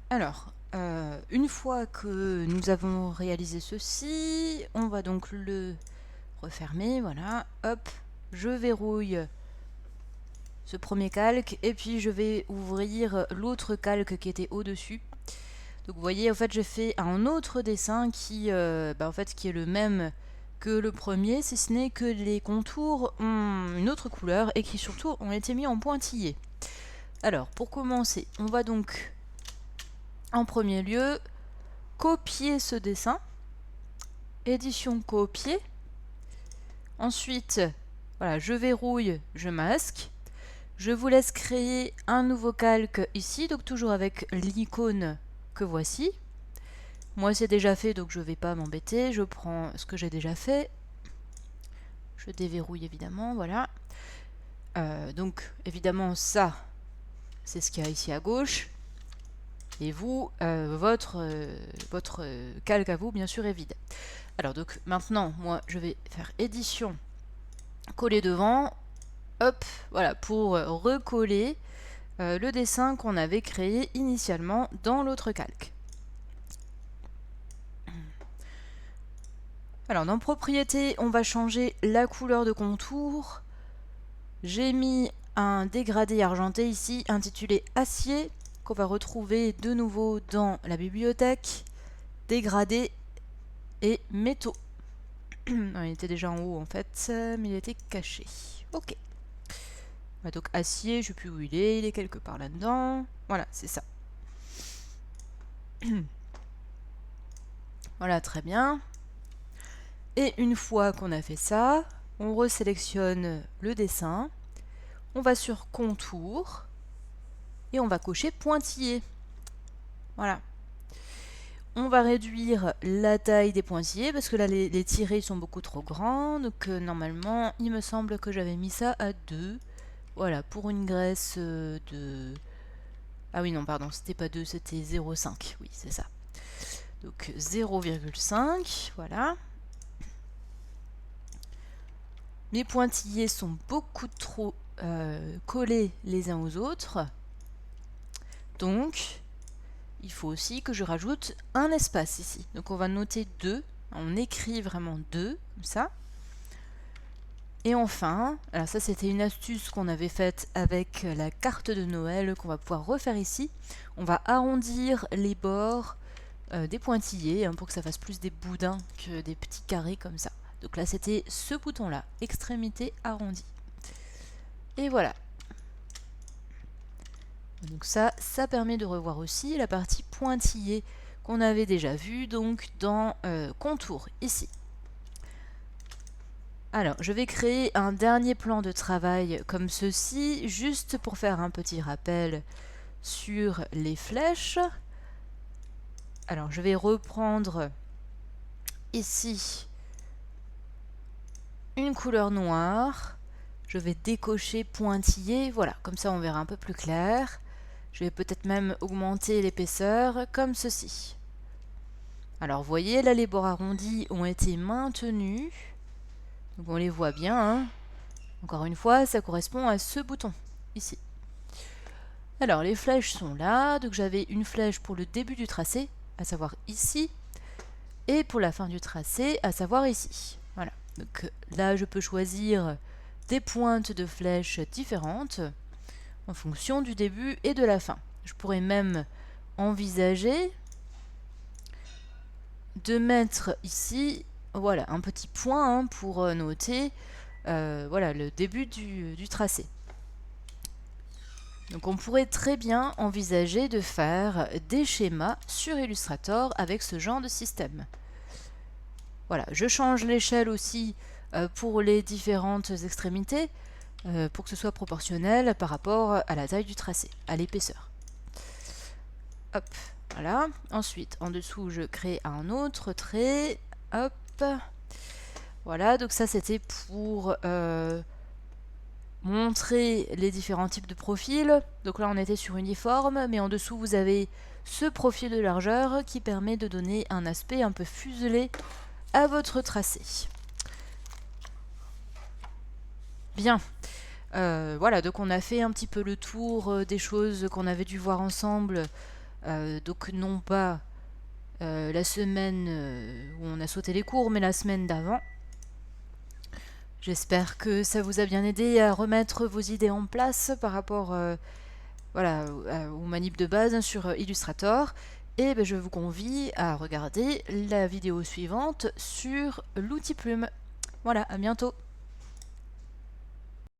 Alors, une fois que nous avons réalisé ceci, on va donc le refermer, voilà, hop, je verrouille ce premier calque et puis je vais ouvrir l'autre calque qui était au-dessus. Donc vous voyez, en fait, j'ai fait un autre dessin qui, en fait, qui est le même que le premier, si ce n'est que les contours ont une autre couleur et qui surtout ont été mis en pointillés. Alors, pour commencer, on va donc en premier lieu copier ce dessin, édition copier. Ensuite, voilà, je verrouille, je masque. Je vous laisse créer un nouveau calque ici, donc toujours avec l'icône que voici. Moi c'est déjà fait, donc je ne vais pas m'embêter. Je prends ce que j'ai déjà fait. Je déverrouille évidemment, voilà. Donc évidemment ça, c'est ce qu'il y a ici à gauche. Et vous, votre calque à vous, bien sûr, est vide. Alors donc maintenant, moi je vais faire édition, coller devant. Hop, voilà, pour recoller le dessin qu'on avait créé initialement dans l'autre calque. Alors dans propriété, on va changer la couleur de contour. J'ai mis un dégradé argenté ici intitulé acier qu'on va retrouver de nouveau dans la bibliothèque. Dégradé et métaux. Non, il était déjà en haut en fait, mais il était caché. Ok. Donc acier, je ne sais plus où il est quelque part là-dedans. Voilà, c'est ça. Voilà, très bien. Et une fois qu'on a fait ça, on resélectionne le dessin, on va sur contour et on va cocher pointillés. Voilà. On va réduire la taille des pointillés parce que là les tirés sont beaucoup trop grands. Donc normalement, il me semble que j'avais mis ça à 2. Voilà, pour une graisse de... Ah oui, non, pardon, c'était pas 2, c'était 0,5. Oui, c'est ça. Donc 0,5, voilà. Mes pointillés sont beaucoup trop collés les uns aux autres. Donc, il faut aussi que je rajoute un espace ici. Donc on va noter 2. On écrit vraiment 2, comme ça. Et enfin, alors ça c'était une astuce qu'on avait faite avec la carte de Noël qu'on va pouvoir refaire ici. On va arrondir les bords des pointillés pour que ça fasse plus des boudins que des petits carrés comme ça. Donc là c'était ce bouton-là, extrémité arrondie. Et voilà. Donc ça permet de revoir aussi la partie pointillée qu'on avait déjà vue donc dans contour ici. Alors, je vais créer un dernier plan de travail comme ceci, juste pour faire un petit rappel sur les flèches. Alors, je vais reprendre ici une couleur noire. Je vais décocher pointillé, voilà, comme ça on verra un peu plus clair. Je vais peut-être même augmenter l'épaisseur comme ceci. Alors, vous voyez, là les bords arrondis ont été maintenus. Donc on les voit bien, hein. Encore une fois, ça correspond à ce bouton, ici. Alors, les flèches sont là. Donc, j'avais une flèche pour le début du tracé, à savoir ici, et pour la fin du tracé, à savoir ici. Voilà. Donc, là, je peux choisir des pointes de flèches différentes en fonction du début et de la fin. Je pourrais même envisager de mettre ici, voilà, un petit point pour noter voilà, le début du tracé. Donc on pourrait très bien envisager de faire des schémas sur Illustrator avec ce genre de système. Voilà, je change l'échelle aussi pour les différentes extrémités pour que ce soit proportionnel par rapport à la taille du tracé, à l'épaisseur. Hop, voilà. Ensuite, en dessous, je crée un autre trait. Hop. Voilà, donc ça c'était pour montrer les différents types de profils. Donc là on était sur uniforme, mais en dessous vous avez ce profil de largeur qui permet de donner un aspect un peu fuselé à votre tracé. Bien, voilà, donc on a fait un petit peu le tour des choses qu'on avait dû voir ensemble donc non pas la semaine où on a sauté les cours, mais la semaine d'avant. J'espère que ça vous a bien aidé à remettre vos idées en place par rapport voilà, aux manips de base sur Illustrator. Et ben, je vous convie à regarder la vidéo suivante sur l'outil Plume. Voilà, à bientôt.